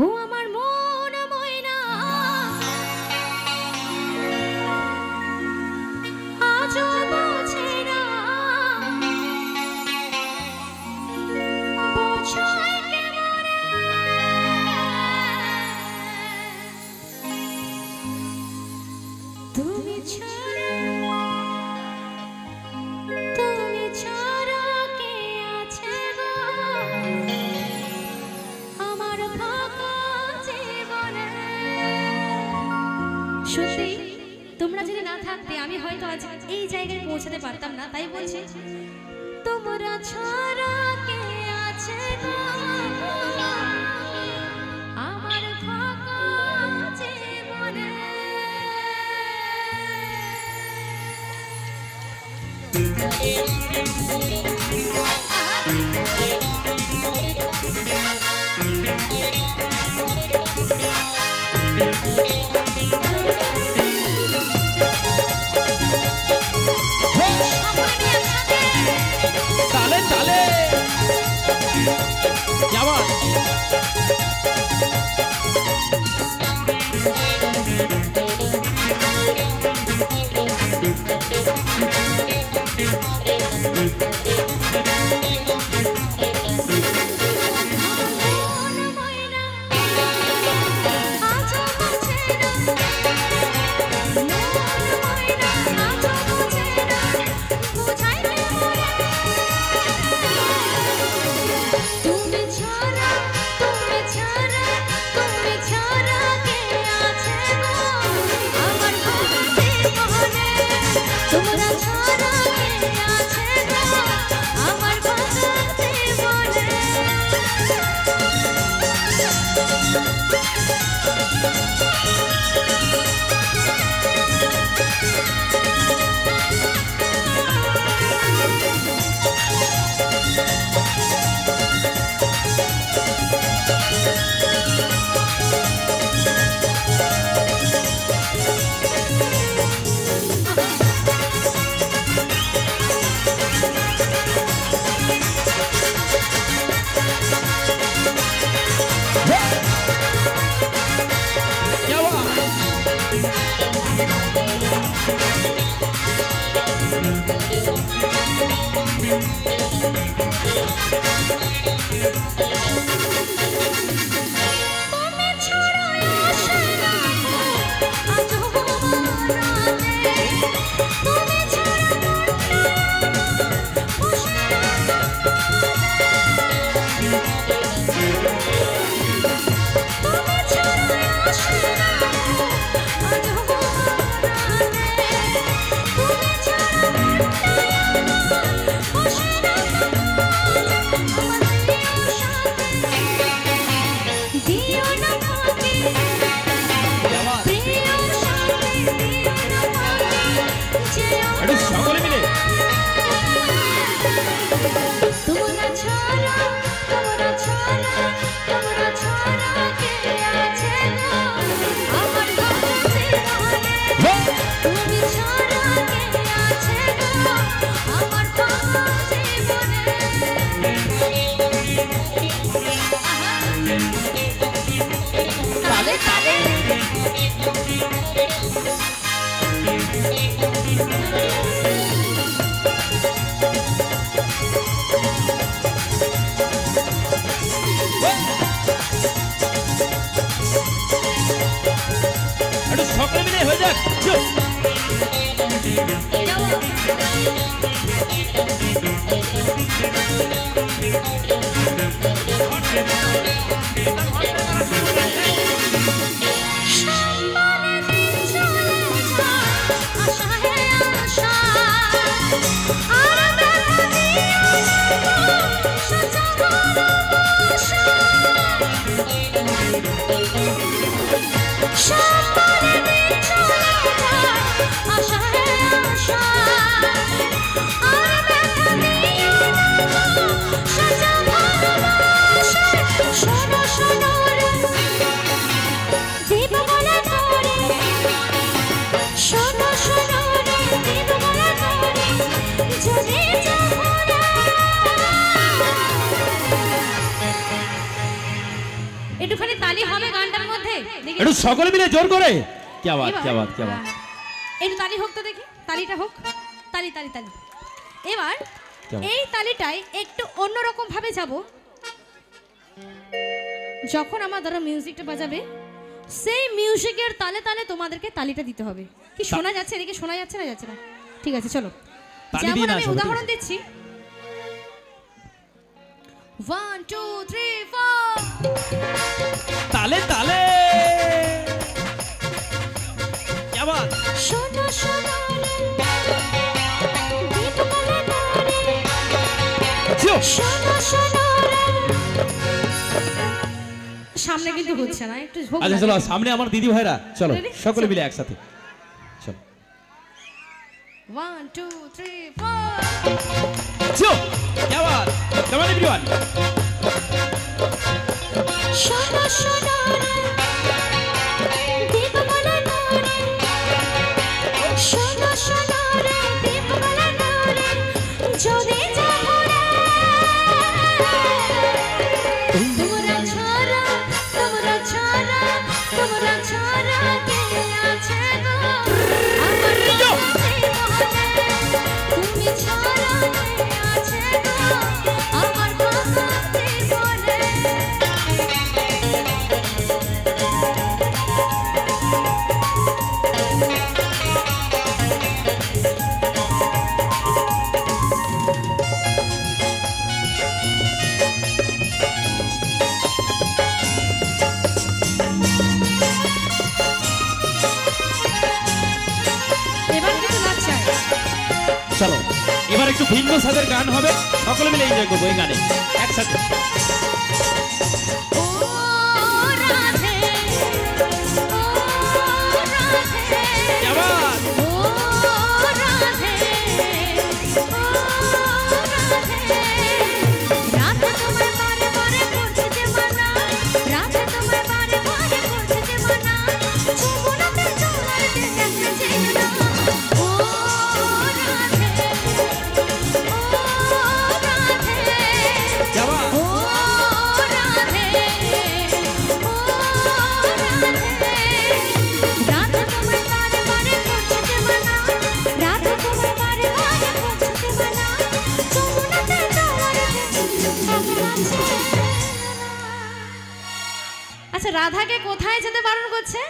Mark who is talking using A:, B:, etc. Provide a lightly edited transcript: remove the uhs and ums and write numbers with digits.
A: ও আমার মন ময়না আজও বোঝে না বোঝায় কেমনে তুমি ছাড়া কে আছে গো আমার ফাঁকা জীবনে। সত্যি তোমরা যদি না থাকতে আমি হয়তো আজ এই জায়গায় পৌঁছাতে পারতাম না, তাই বলছি তোমরা ছাড়া কে আছে গো আমার ফাঁকা জীবনে।
B: তালে তালে জওয়ান সকলে মিলে হয়ে যাক।
A: তালি হবে গানটার মধ্যে দেখি
B: একটু সকলে মিলে জোর করে কি বাত কি বাত কি বাত
A: একটু তালি হোক তো দেখি তালিটা হোক তালি তালি তালি এবার এই তালিটাই একটু অন্যরকম ভাবে যাব যখন আমার দ্বারা মিউজিকটা বাজাবে সেই মিউজিকের তালে তালে তোমাদেরকে তালিটা দিতে হবে কি শোনা যাচ্ছে এদিকে শোনা যাচ্ছে না যাচ্ছে না ঠিক আছে চলো যেমন আমি উদাহরণ দিচ্ছি 1 2 3 4
B: তালে তালে কি বাত
A: শোনো শোনো দীপমালা নারে শোনো শোনো সামনে কিন্তু হচ্ছে না একটু ঝোঁক
B: আচ্ছা চলো সামনে আমার দিদি ভাইরা চলো সকলে মিলে একসাথে চলো
A: 1 2 3 4
B: চলো কি বাত কাম অন एवरीवन
A: শোনো শোনো দীপমালা নারে শোনো শোনো দীপমালা নারে যদি যাবো রে তোমরা ছাড়া কে আছে গো আমার জীবনে তুমি ছাড়া কে আছে গো আমার জীবনে
B: চলো এবার একটু ভিন্ন স্বাদের গান হবে সকলে মিলে এনজয় করবো এই গানে একসাথে
A: ও রাধে
B: কি বাত
A: ও রাধে রাধে তোমায় বারে বারে করছে যে মানা রাধে তোমায় বারে বারে করছে যে মানা যমুনাতে জলের দেখেছে না ও রাধে
B: কি বাত
A: ও রাধে ও রাধে রাধে তোমায় বারে বারে করছে যে মানা রাধে তোমায় বারে বারে করছে যে মানা যমুনাতে জলের দেখেছে। আচ্ছা রাধাকে কোথায় যেতে বারণ করছে